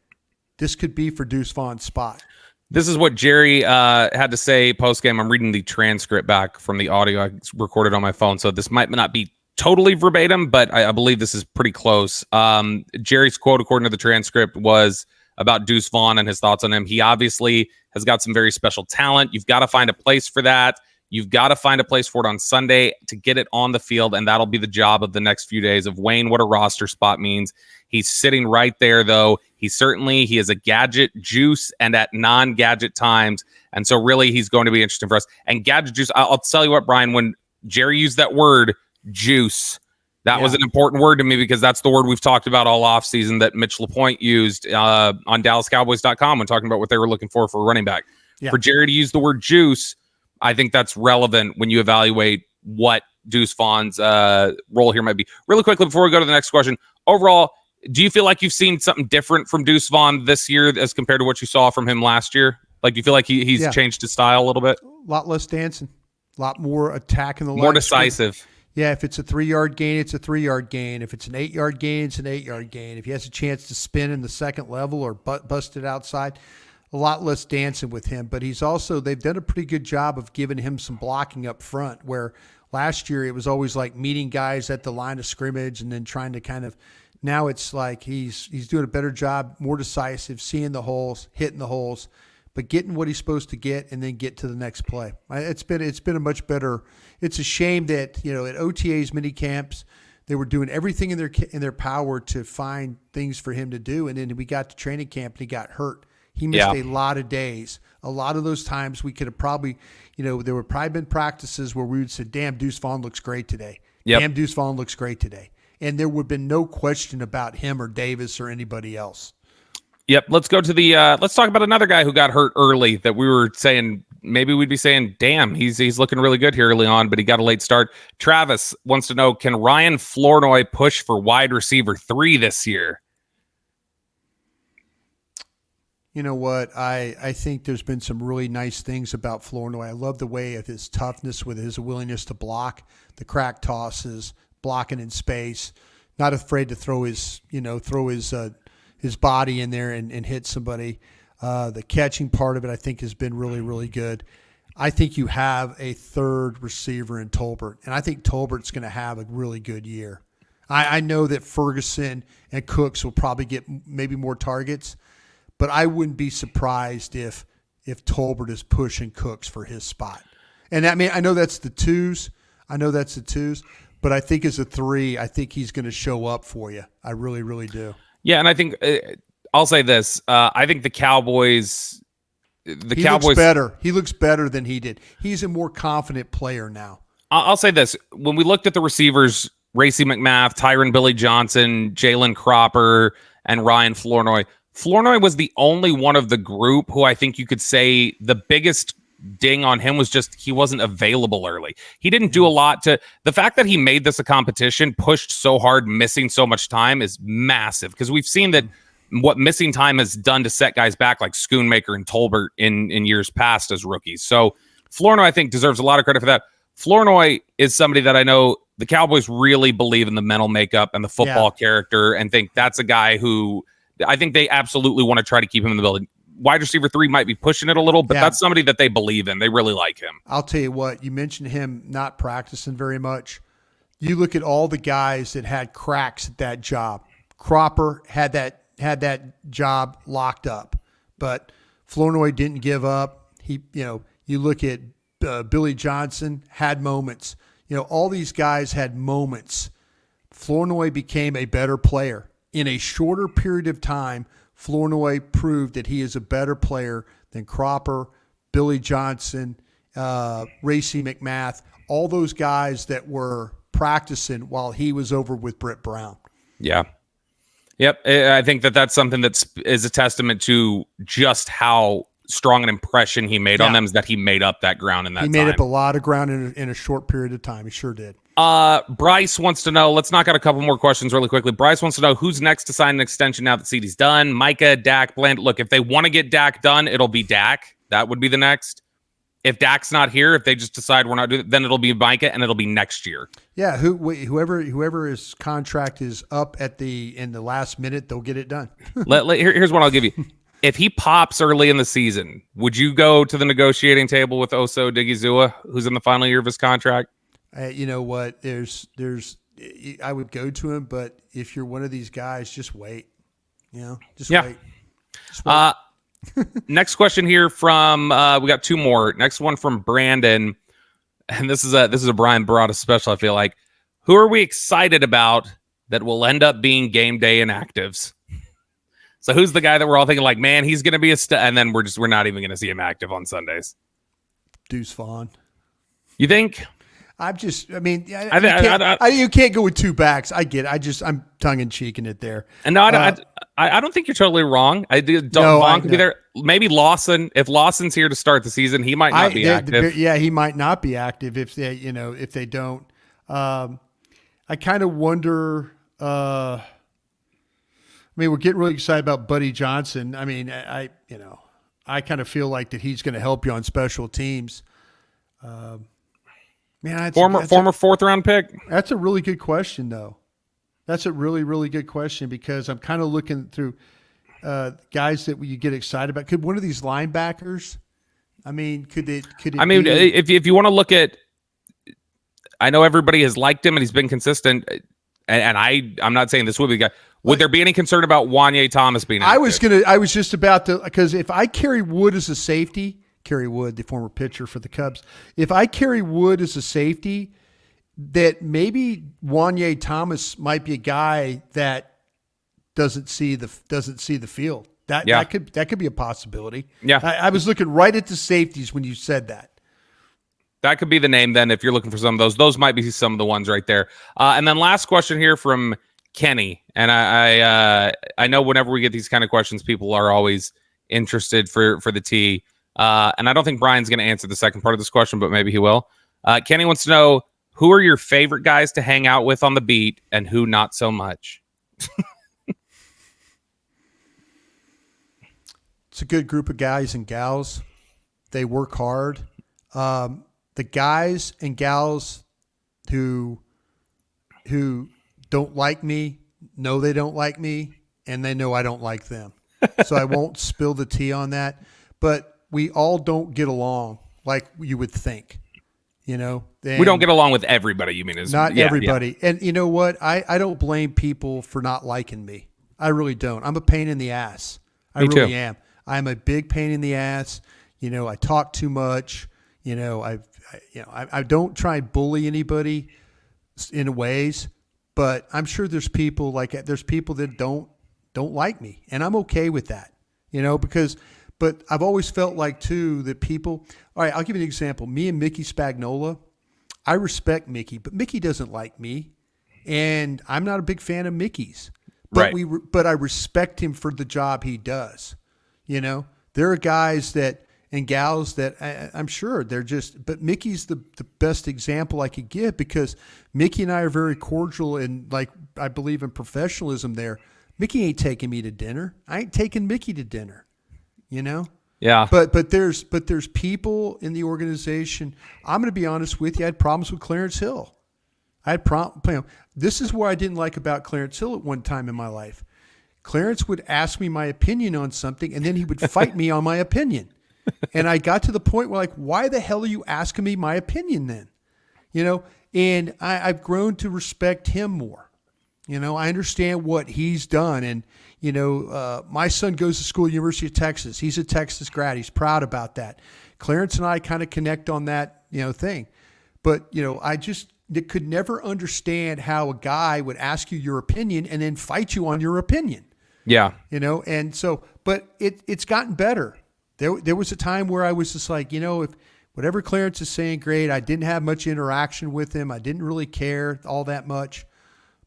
this could be for Deuce Vaughn's spot. This is what Jerry had to say post-game. I'm reading the transcript back from the audio I recorded on my phone, so this might not be totally verbatim, but I believe this is pretty close. Jerry's quote, according to the transcript, was about Deuce Vaughn and his thoughts on him. He obviously has got some very special talent. You've got to find a place for that. You've got to find a place for it on Sunday to get it on the field, and that'll be the job of the next few days of weighing what a roster spot means. He's sitting right there, though. He is a gadget juice and at non-gadget times, and so really he's going to be interesting for us. And gadget juice, I'll tell you what, Brian, when Jerry used that word, juice, that was an important word to me because that's the word we've talked about all offseason that Mitch LaPointe used on DallasCowboys.com when talking about what they were looking for a running back. Yeah. For Jerry to use the word juice, I think that's relevant when you evaluate what Deuce Vaughn's role here might be. Really quickly, before we go to the next question, overall, do you feel like you've seen something different from Deuce Vaughn this year as compared to what you saw from him last year? Like, do you feel like he's changed his style a little bit? A lot less dancing, a lot more attacking the line. More decisive. Yeah, if it's a 3-yard gain, it's a 3-yard gain. If it's an 8-yard gain, it's an 8-yard gain. If he has a chance to spin in the second level or bust it outside, a lot less dancing with him. But they've done a pretty good job of giving him some blocking up front, where last year it was always like meeting guys at the line of scrimmage and then trying to kind of, now it's like he's doing a better job, more decisive, seeing the holes, hitting the holes, but getting what he's supposed to get and then get to the next play. It's been a much better. It's a shame that at OTAs, mini camps, they were doing everything in their power to find things for him to do, and then we got to training camp and he got hurt. He missed a lot of days. A lot of those times we could have probably, there would probably been practices where we would say, "Damn, Deuce Vaughn looks great today. Damn, Deuce Vaughn looks great today," and there would have been no question about him or Davis or anybody else. Yep. Let's go to the let's talk about another guy who got hurt early that we were saying maybe we'd be saying, damn, he's looking really good here early on, but he got a late start. Travis wants to know, can Ryan Flournoy push for wide receiver 3 this year? You know what? I think there's been some really nice things about Flournoy. I love the way of his toughness with his willingness to block, the crack tosses, blocking in space, not afraid to throw his body in there and hit somebody. The catching part of it, I think, has been really, really good. I think you have a third receiver in Tolbert, and I think Tolbert's going to have a really good year. I know that Ferguson and Cooks will probably get maybe more targets, but I wouldn't be surprised if Tolbert is pushing Cooks for his spot. And I know that's the twos. But I think as a 3, I think he's going to show up for you. I really, really do. Yeah, and I think I'll say this. I think the Cowboys. Looks better. He looks better than he did. He's a more confident player now. I'll say this. When we looked at the receivers, Racey McMath, Tyron Billy Johnson, Jalen Cropper, and Ryan Flournoy. Flournoy was the only one of the group who I think you could say the biggest ding on him was just he wasn't available early. He didn't do a lot to the fact that he made this a competition, pushed so hard, missing so much time is massive because we've seen that what missing time has done to set guys back like Schoonmaker and Tolbert in years past as rookies. So Flournoy, I think, deserves a lot of credit for that. Flournoy is somebody that I know the Cowboys really believe in the mental makeup and the football character and think that's a guy who I think they absolutely want to try to keep him in the building. Wide receiver 3 might be pushing it a little, but that's somebody that they believe in. They really like him. I'll tell you what, you mentioned him not practicing very much. You look at all the guys that had cracks at that job. Cropper had that job locked up, but Flournoy didn't give up. You look at Billy Johnson had moments. All these guys had moments. Flournoy became a better player. In a shorter period of time, Flournoy proved that he is a better player than Cropper, Billy Johnson, Racey McMath, all those guys that were practicing while he was over with Britt Brown. Yeah. Yep. I think that's something that is a testament to just how strong an impression he made on them is that he made up that ground in that time. He made up a lot of ground in a short period of time. He sure did. Bryce wants to know, let's knock out a couple more questions really quickly. Bryce wants to know who's next to sign an extension now that CeeDee's done. Micah, Dak, Bland. Look, if they want to get Dak done, it'll be Dak. That would be the next. If Dak's not here, if they just decide we're not doing it, then it'll be Micah and it'll be next year. Yeah, whoever his contract is up in the last minute, they'll get it done. Here's what I'll give you. If he pops early in the season, would you go to the negotiating table with Oso Digizua, who's in the final year of his contract? You know what? I would go to him, but if you're one of these guys, just wait. Wait. Just wait. Next question here from we got 2 more. Next one from Brandon, and this is a Brian Barada special. I feel like, who are we excited about that will end up being game day inactives? So who's the guy that we're all thinking like, man, he's going to be a and then we're not even going to see him active on Sundays? Deuce Vaughn. You think? You can't go with 2 backs. I get it. I'm tongue in cheek in it there. And no, I don't think you're totally wrong. Vaughn could be there. Maybe Lawson. If Lawson's here to start the season, he might not be active. He might not be active if they don't. I kind of wonder. We're getting really excited about Buddy Johnson. I kind of feel like that he's going to help you on special teams. Former 4th round pick. That's a really good question, though. That's a really, really good question because I'm kind of looking through guys that you get excited about. Could one of these linebackers? Could it? If you want to look at, I know everybody has liked him and he's been consistent. And I'm not saying this would be the guy. Would there be any concern about Wanye Thomas being active? I was just about to, because if I carry Wood as a safety, Kerry Wood, the former pitcher for the Cubs, if I carry Wood as a safety, that maybe Wanye Thomas might be a guy that doesn't see the field. That could be a possibility. Yeah, I was looking right at the safeties when you said that. That could be the name then if you're looking for some of those. Those might be some of the ones right there. And then last question here from Kenny. And I know whenever we get these kind of questions, people are always interested for the T. And I don't think Brian's going to answer the second part of this question, but maybe he will. Kenny wants to know, who are your favorite guys to hang out with on the beat and who not so much? It's a good group of guys and gals. They work hard. The guys and gals who don't like me know they don't like me, and they know I don't like them. So I won't spill the tea on that. But we all don't get along like you would think. We don't get along with everybody, you mean? Not everybody. Yeah. And you know what? I don't blame people for not liking me. I really don't. I'm a pain in the ass. I really am. I'm a big pain in the ass. I talk too much. I don't try and bully anybody in ways, but I'm sure there's people that don't like me, and I'm okay with that, but I've always felt like too that people. All right, I'll give you an example. Me and Mickey Spagnola, I respect Mickey, but Mickey doesn't like me, and I'm not a big fan of Mickey's. But but I respect him for the job he does. There are guys that. and gals that I'm sure they're just, but Mickey's the best example I could give, because Mickey and I are very cordial, and like, I believe in professionalism there. Mickey ain't taking me to dinner. I ain't taking Mickey to dinner, you know? Yeah. But there's people in the organization. I'm going to be honest with you. I had problems with Clarence Hill. This is what I didn't like about Clarence Hill at one time in my life. Clarence would ask me my opinion on something, and then he would fight me on my opinion. And I got to the point where, like, why the hell are you asking me my opinion then? You know, and I've grown to respect him more. You know, I understand what he's done. And, you know, my son goes to school at University of Texas. He's a Texas grad. He's proud about that. Clarence and I kind of connect on that, you know, thing. But, you know, I could never understand how a guy would ask you your opinion and then fight you on your opinion. Yeah. You know, and so, but it's gotten better. There was a time where I was just like, you know, if whatever Clarence is saying, great. I didn't have much interaction with him. I didn't really care all that much.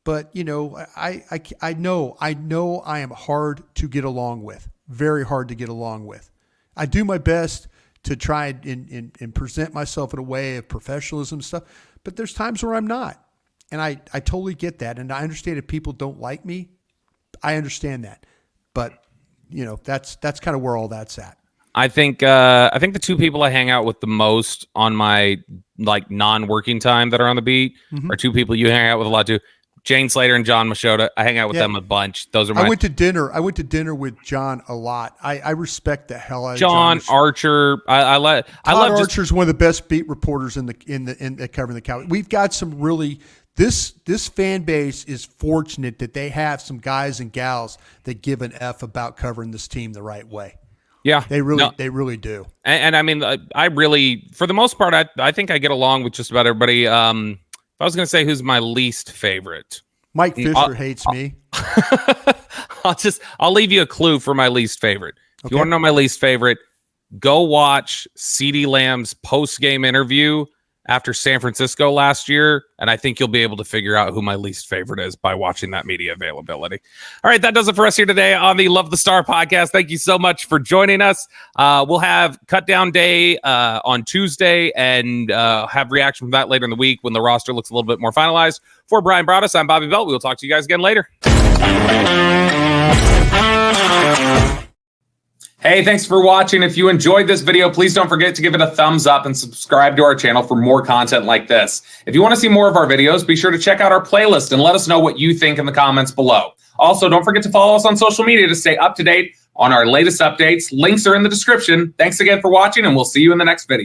But, you know, I know I am hard to get along with, very hard to get along with. I do my best to try and present myself in a way of professionalism and stuff, but there's times where I'm not. And I totally get that. And I understand if people don't like me, I understand that. But, you know, that's kind of where all that's at. I think the two people I hang out with the most on my like non-working time that are on the beat are two people you hang out with a lot too. Jane Slater and John Machota. I hang out with them a bunch. Those are my. I went to dinner with John a lot. I respect the hell out of John Archer. Todd Archer's one of the best beat reporters in covering the Cowboys. We've got some really. This fan base is fortunate that they have some guys and gals that give an F about covering this team the right way. Yeah, they really do. And I mean, I really, for the most part, I think I get along with just about everybody. If I was going to say who's my least favorite, Mike Fisher hates me. I'll leave you a clue for my least favorite. If you want to know my least favorite, go watch CeeDee Lamb's post-game interview after San Francisco last year, and I think you'll be able to figure out who my least favorite is by watching that media availability. All right, that does it for us here today on the Love the Star podcast. Thank you so much for joining us. We'll have Cutdown Day on Tuesday and have reaction from that later in the week when the roster looks a little bit more finalized. For Brian Broaddus, I'm Bobby Belt. We will talk to you guys again later. Hey, thanks for watching. If you enjoyed this video, please don't forget to give it a thumbs up and subscribe to our channel for more content like this. If you want to see more of our videos, be sure to check out our playlist and let us know what you think in the comments below. Also, don't forget to follow us on social media to stay up to date on our latest updates. Links are in the description. Thanks again for watching, and we'll see you in the next video.